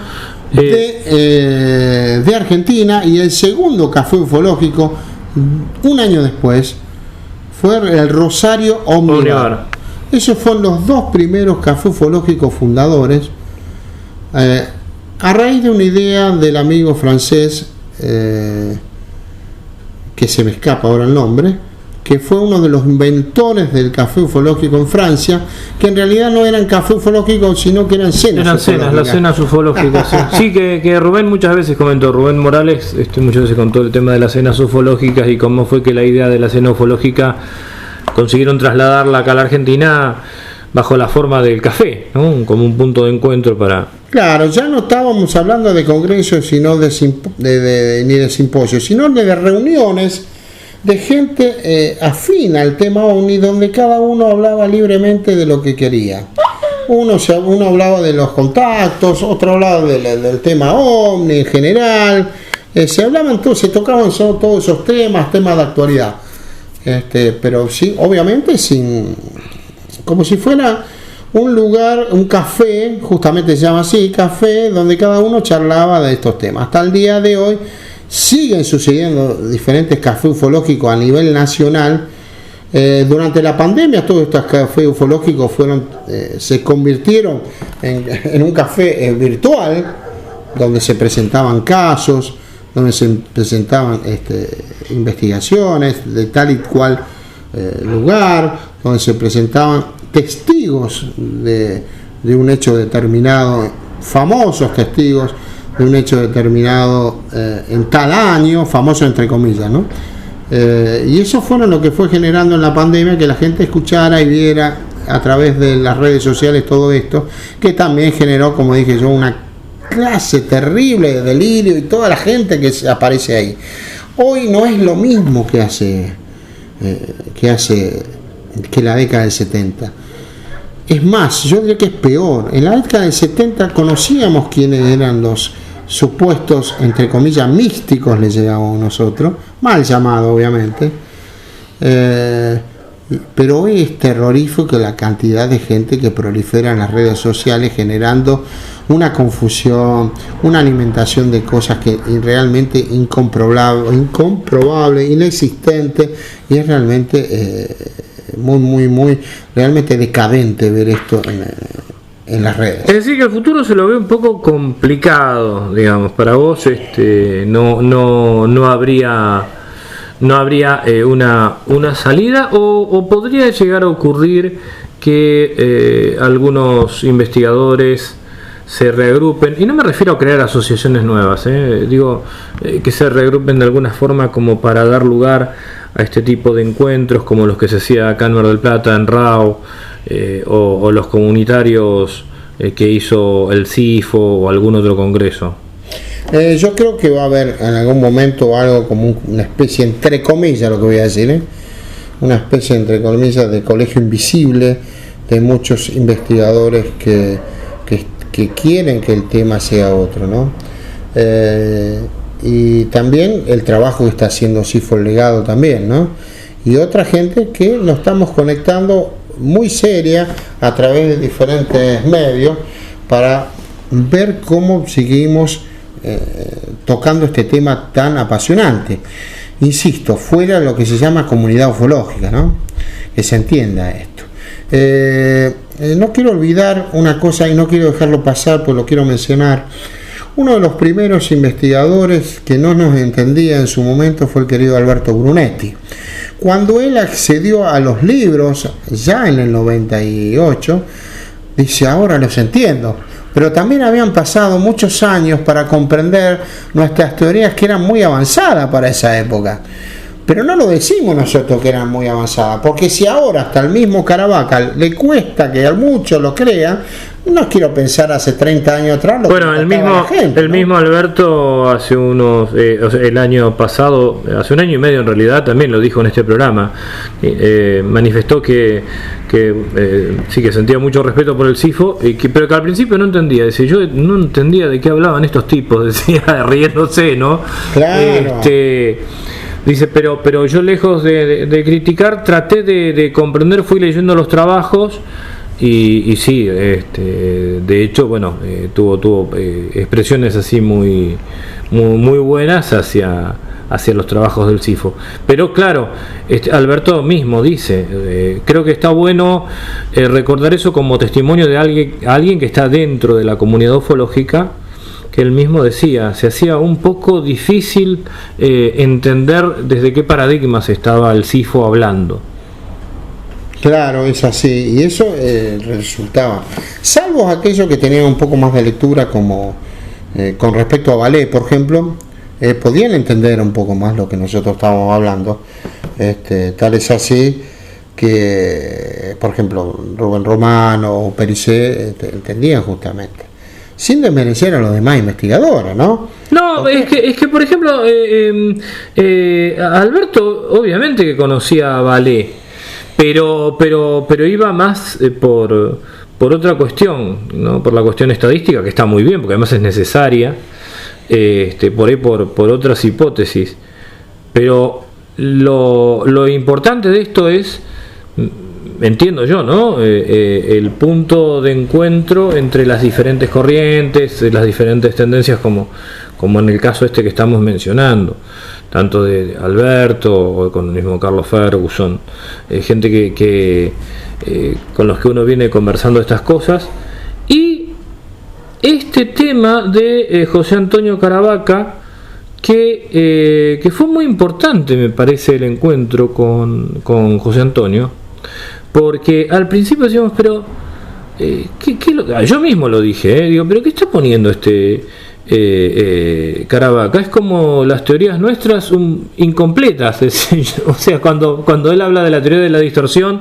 de Argentina, y el segundo café ufológico, un año después, fue el Rosario Omnivar. Esos fueron los 2 primeros cafés ufológicos fundadores, a raíz de una idea del amigo francés, que se me escapa ahora el nombre, que fue uno de los inventores del café ufológico en Francia, que en realidad no eran café ufológicos, sino que eran cenas. Eran cenas, las cenas ufológicas. Sí, que Rubén muchas veces comentó, Rubén Morales muchas veces contó el tema de las cenas ufológicas y cómo fue que la idea de la cena ufológica consiguieron trasladarla acá a la Argentina bajo la forma del café, ¿no? Como un punto de encuentro para... Claro, ya no estábamos hablando de congresos, sino ni de simposios, sino de reuniones de gente afín al tema OVNI, donde cada uno hablaba libremente de lo que quería. Uno hablaba de los contactos, otro hablaba del tema OVNI en general, se tocaban todos esos temas de actualidad. Pero sí, obviamente como si fuera un lugar, un café, justamente se llama así, café, donde cada uno charlaba de estos temas. Hasta el día de hoy siguen sucediendo diferentes cafés ufológicos a nivel nacional. Durante la pandemia todos estos cafés ufológicos se convirtieron en un café virtual, donde se presentaban casos, donde se presentaban investigaciones de tal y cual lugar, donde se presentaban testigos de un hecho determinado, famosos testigos de un hecho determinado en tal año, famoso entre comillas, ¿no? Y eso fueron lo que fue generando en la pandemia que la gente escuchara y viera a través de las redes sociales todo esto, que también generó, como dije yo, una clase terrible de delirio y toda la gente que aparece ahí. Hoy no es lo mismo que la década del 70. Es más, yo diría que es peor. En la década del 70 conocíamos quiénes eran los supuestos, entre comillas, místicos, les llamamos nosotros, mal llamado obviamente, pero hoy es terrorífico la cantidad de gente que prolifera en las redes sociales, generando una confusión, una alimentación de cosas que realmente incomprobable, inexistente, y es realmente muy realmente decadente ver esto en las redes. Es decir, que el futuro se lo ve un poco complicado, digamos, para vos. No habría una salida, o podría llegar a ocurrir que algunos investigadores se reagrupen, y no me refiero a crear asociaciones nuevas, digo que se reagrupen de alguna forma como para dar lugar a este tipo de encuentros como los que se hacía acá en Mar del Plata, en RAO, o los comunitarios que hizo el CIFO o algún otro congreso. Yo creo que va a haber en algún momento algo como una especie, entre comillas, lo que voy a decir, una especie, entre comillas, de colegio invisible de muchos investigadores que quieren que el tema sea otro, ¿no? Y también el trabajo que está haciendo CIFO El Legado también, ¿no? Y otra gente que nos estamos conectando muy seria a través de diferentes medios para ver cómo seguimos tocando este tema tan apasionante. Insisto, fuera de lo que se llama comunidad ufológica, ¿no? Que se entienda esto. No quiero olvidar una cosa y no quiero dejarlo pasar, pues lo quiero mencionar. Uno de los primeros investigadores que no nos entendía en su momento fue el querido Alberto Brunetti. Cuando él accedió a los libros, ya en el 98, dice, ahora los entiendo. Pero también habían pasado muchos años para comprender nuestras teorías, que eran muy avanzadas para esa época. Pero no lo decimos nosotros que eran muy avanzadas, porque si ahora hasta el mismo Caravaca le cuesta que muchos lo crean, no quiero pensar hace 30 años atrás. Bueno, el mismo Alberto hace el año pasado, hace un año y medio en realidad, también lo dijo en este programa, manifestó que sí, que sentía mucho respeto por el CIFO, pero que al principio no entendía. Dice, yo no entendía de qué hablaban estos tipos, decía, riéndose, ¿no? Claro. Dice, pero yo, lejos de criticar, traté de comprender, fui leyendo los trabajos y sí, de hecho, bueno, tuvo expresiones así muy buenas hacia los trabajos del CIFO. Pero claro, Alberto mismo dice, creo que está bueno recordar eso como testimonio de alguien que está dentro de la comunidad ufológica, que él mismo decía, se hacía un poco difícil entender desde qué paradigmas estaba el CIFO hablando. Claro, es así, y eso resultaba, salvo aquellos que tenían un poco más de lectura, como con respecto a Vallée, por ejemplo, podían entender un poco más lo que nosotros estábamos hablando. Tal es así que, por ejemplo, Rubén Romano o Pericé entendían justamente, sin desmerecer a los demás investigadores, ¿no? No, okay. es que por ejemplo, Alberto obviamente que conocía a Vallée, pero iba más por otra cuestión, ¿no? Por la cuestión estadística, que está muy bien, porque además es necesaria, por ahí por otras hipótesis. Pero lo importante de esto es, entiendo yo, ¿no? El punto de encuentro entre las diferentes corrientes, las diferentes tendencias, como en el caso que estamos mencionando, tanto de Alberto o con el mismo Carlos Ferguson, gente que con los que uno viene conversando estas cosas, y este tema de José Antonio Caravaca, que fue muy importante, me parece, el encuentro con José Antonio, porque al principio decíamos, pero yo mismo lo dije, digo, pero ¿qué está poniendo Caravaca? Es como las teorías nuestras incompletas, o sea, cuando él habla de la teoría de la distorsión,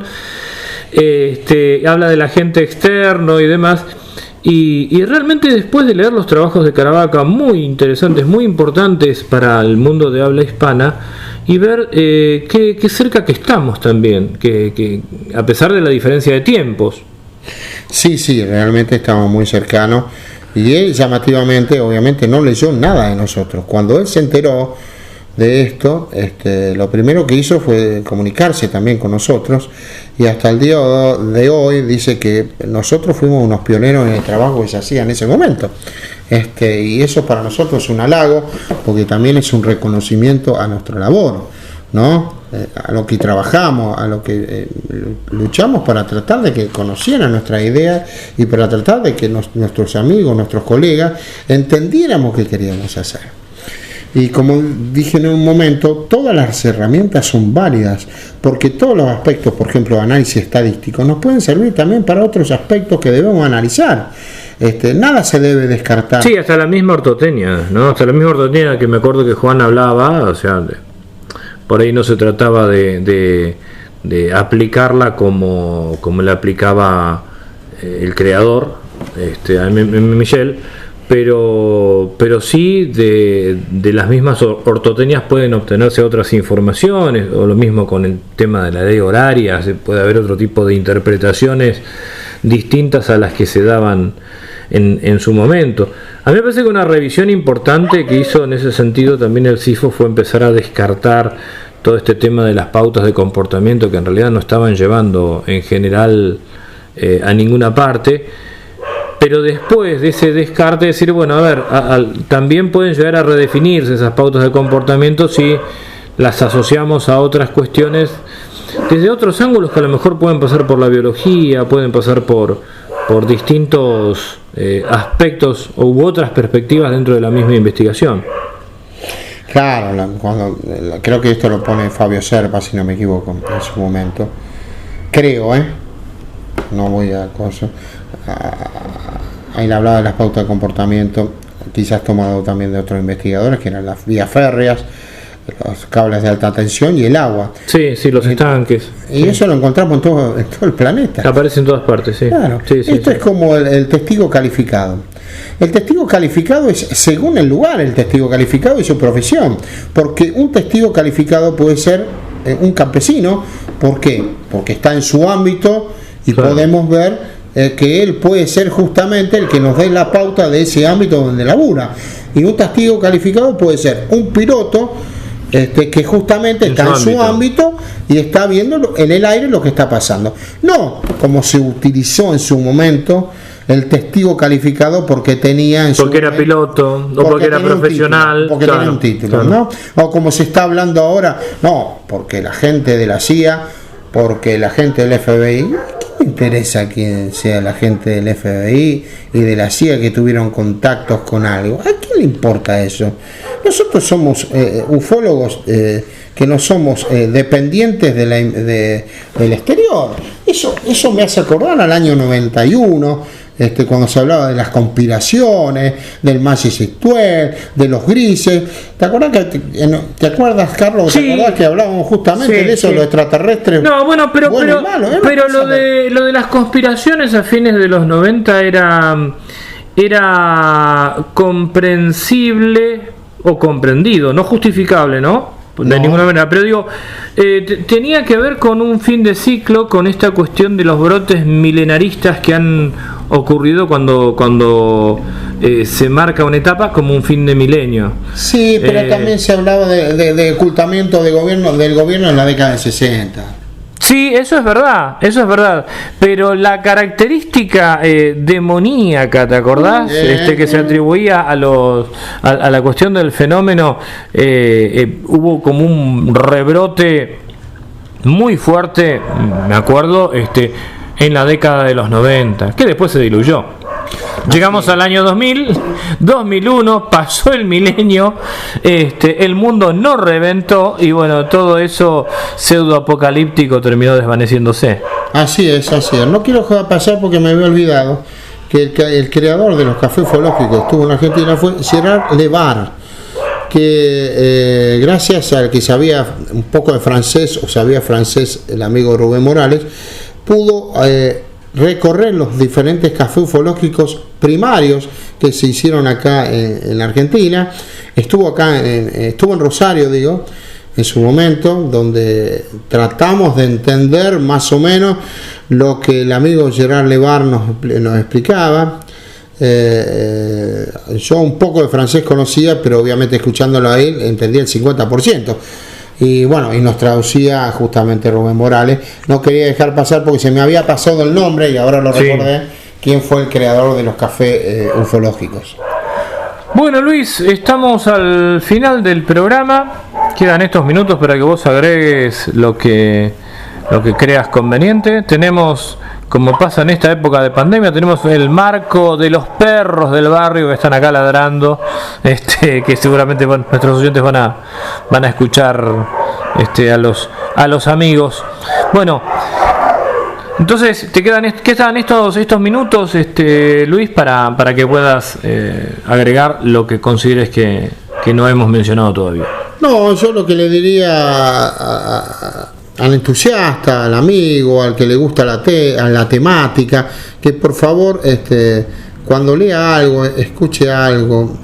habla del agente externo y demás. Y realmente después de leer los trabajos de Caravaca, muy interesantes, muy importantes para el mundo de habla hispana, y ver qué cerca que estamos también, que a pesar de la diferencia de tiempos. Sí, realmente estamos muy cercanos, y él llamativamente, obviamente, no leyó nada de nosotros. Cuando él se enteró de esto, lo primero que hizo fue comunicarse también con nosotros, y hasta el día de hoy dice que nosotros fuimos unos pioneros en el trabajo que se hacía en ese momento, y eso para nosotros es un halago, porque también es un reconocimiento a nuestra labor, ¿no? A lo que trabajamos, a lo que luchamos para tratar de que conocieran nuestra idea y para tratar de que nuestros amigos, nuestros colegas entendiéramos qué queríamos hacer. Y como dije en un momento, todas las herramientas son válidas, porque todos los aspectos, por ejemplo, de análisis estadístico, nos pueden servir también para otros aspectos que debemos analizar. Nada se debe descartar. Sí, hasta la misma ortotecnia, ¿no? Hasta la misma ortotecnia que me acuerdo que Juan hablaba, o sea, por ahí no se trataba de aplicarla como la aplicaba el creador, Michel. Pero sí de las mismas ortotecnias pueden obtenerse otras informaciones, o lo mismo con el tema de la ley horaria, puede haber otro tipo de interpretaciones distintas a las que se daban en su momento. A mí me parece que una revisión importante que hizo en ese sentido también el CIFO fue empezar a descartar todo este tema de las pautas de comportamiento que en realidad no estaban llevando en general a ninguna parte. Pero después de ese descarte, decir, bueno, a ver, también pueden llegar a redefinirse esas pautas de comportamiento si las asociamos a otras cuestiones desde otros ángulos que a lo mejor pueden pasar por la biología, pueden pasar por distintos aspectos u otras perspectivas dentro de la misma investigación. Claro, creo que esto lo pone Fabio Serpa, si no me equivoco, en su momento. Creo, no voy a cosas. Ahí le hablaba de las pautas de comportamiento, quizás tomado también de otros investigadores, que eran las vías férreas, los cables de alta tensión y el agua. Sí, los estanques. Y sí, eso lo encontramos en todo el planeta. Aparece en todas partes, sí. Claro. Sí, esto es como el testigo calificado. El testigo calificado es según el lugar, el testigo calificado y su profesión. Porque un testigo calificado puede ser un campesino. ¿Por qué? Porque está en su ámbito y claro, podemos ver que él puede ser justamente el que nos dé la pauta de ese ámbito donde labura. Y un testigo calificado puede ser un piloto que justamente está en su ámbito y está viendo en el aire lo que está pasando. No como se utilizó en su momento el testigo calificado porque tenía era piloto o porque era profesional, porque tenía un título, claro, ¿no? O como se está hablando ahora, no, porque la gente de la CIA, porque la gente del FBI. ¿Qué me interesa quién sea la gente del FBI y de la CIA que tuvieron contactos con algo? ¿A quién le importa eso? Nosotros somos ufólogos que no somos dependientes del exterior. Eso me hace acordar al año 91, cuando se hablaba de las conspiraciones, del Magic 12, de los grises. ¿Te acuerdas, Carlos? Sí. ¿Te acuerdas que hablábamos justamente de eso, los extraterrestres? No, bueno, pero lo de las conspiraciones a fines de los 90 era comprensible o comprendido, no justificable, ¿no? De ninguna manera, pero digo, tenía que ver con un fin de ciclo, con esta cuestión de los brotes milenaristas que han ocurrido cuando se marca una etapa como un fin de milenio. Sí, pero también se hablaba de ocultamiento del gobierno en la década de 60. Sí, eso es verdad, pero la característica demoníaca, ¿te acordás? Que se atribuía a la cuestión del fenómeno, hubo como un rebrote muy fuerte, me acuerdo, en la década de los 90, que después se diluyó. Llegamos al año 2000, 2001, pasó el milenio, el mundo no reventó y bueno, todo eso pseudo apocalíptico terminó desvaneciéndose. Así es. No quiero dejar pasar porque me había olvidado que el creador de los cafés ufológicos estuvo en Argentina, fue Gerard Levar, que gracias al que sabía un poco de francés, o sabía francés el amigo Rubén Morales, pudo recorrer los diferentes cafés ufológicos primarios que se hicieron acá en Argentina. Estuvo en Rosario, en su momento, donde tratamos de entender más o menos lo que el amigo Gerard Levar nos explicaba. Yo un poco de francés conocía, pero obviamente escuchándolo a él entendía el 50%. Y bueno, y nos traducía justamente Rubén Morales. No quería dejar pasar porque se me había pasado el nombre y ahora lo recordé, quién fue el creador de los cafés ufológicos. Bueno, Luis, estamos al final del programa. Quedan estos minutos para que vos agregues lo que creas conveniente. Tenemos, como pasa en esta época de pandemia, tenemos el marco de los perros del barrio que están acá ladrando, que seguramente nuestros oyentes van a escuchar a los amigos. Bueno, entonces quedan estos minutos, Luis, para que puedas agregar lo que consideres que no hemos mencionado todavía. No, yo lo que le diría al entusiasta, al amigo, al que le gusta la temática, que por favor cuando lea algo, escuche algo,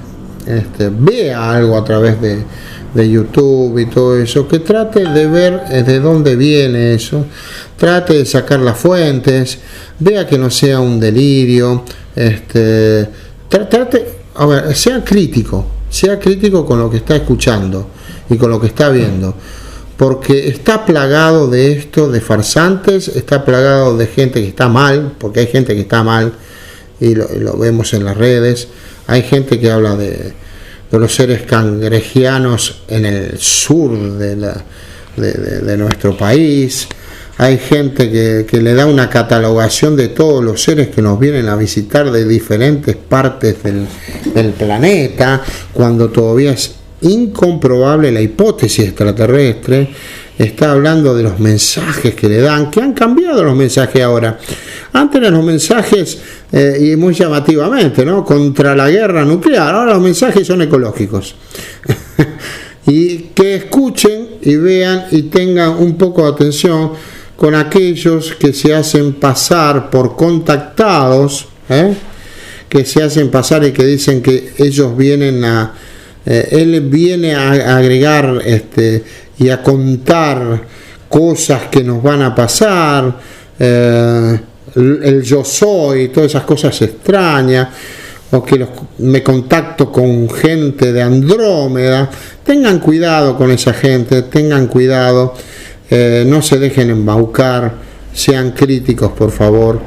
vea algo a través de YouTube y todo eso, que trate de ver de dónde viene eso, trate de sacar las fuentes, vea que no sea un delirio, sea crítico con lo que está escuchando y con lo que está viendo, porque está plagado de esto, de farsantes, está plagado de gente que está mal, porque hay gente que está mal y lo vemos en las redes. Hay gente que habla de los seres cangrejianos en el sur de nuestro país. Hay gente que le da una catalogación de todos los seres que nos vienen a visitar de diferentes partes del planeta, cuando todavía es incomprobable la hipótesis extraterrestre. Está hablando de los mensajes que le dan, que han cambiado los mensajes ahora. Antes eran los mensajes, y muy llamativamente, ¿no?, contra la guerra nuclear. Ahora los mensajes son ecológicos. Y que escuchen y vean y tengan un poco de atención con aquellos que se hacen pasar por contactados, que se hacen pasar y que dicen que ellos vienen él viene a agregar y a contar cosas que nos van a pasar, el yo soy, todas esas cosas extrañas, o que me contacto con gente de Andrómeda. Tengan cuidado con esa gente, tengan cuidado, no se dejen embaucar, sean críticos por favor,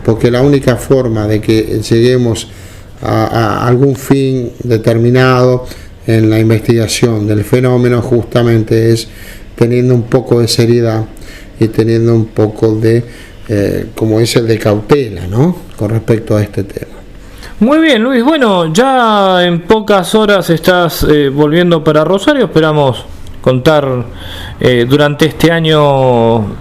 porque la única forma de que lleguemos a algún fin determinado en la investigación del fenómeno justamente es teniendo un poco de seriedad y teniendo un poco de, como es el de cautela, ¿no?, con respecto a este tema. Muy bien, Luis. Bueno, ya en pocas horas estás volviendo para Rosario. Esperamos contar durante este año,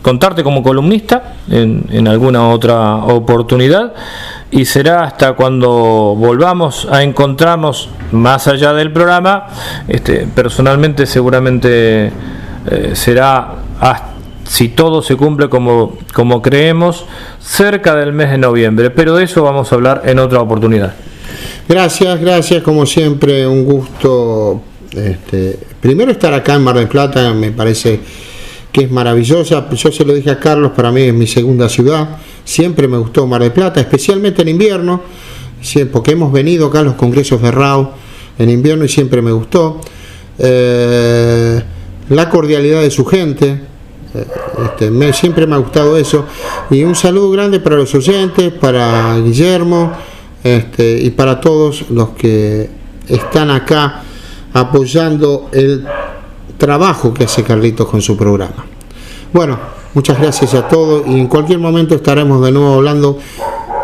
contarte como columnista en alguna otra oportunidad. Y será hasta cuando volvamos a encontrarnos más allá del programa. Personalmente seguramente será, si todo se cumple como creemos, cerca del mes de noviembre, pero de eso vamos a hablar en otra oportunidad. Gracias, como siempre, un gusto. Primero estar acá en Mar del Plata, me parece que es maravillosa. Yo se lo dije a Carlos, para mí es mi segunda ciudad. Siempre me gustó Mar del Plata, especialmente en invierno, porque hemos venido acá a los congresos de RAU en invierno y siempre me gustó. La cordialidad de su gente, siempre me ha gustado eso. Y un saludo grande para los oyentes, para Guillermo, y para todos los que están acá apoyando el trabajo que hace Carlitos con su programa. Bueno, muchas gracias a todos y en cualquier momento estaremos de nuevo hablando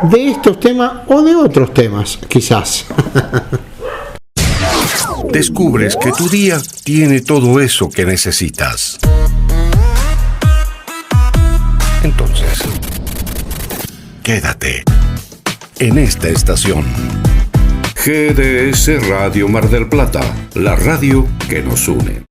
de estos temas o de otros temas, quizás. Descubres que tu día tiene todo eso que necesitas. Entonces, quédate en esta estación. GDS Radio Mar del Plata, la radio que nos une.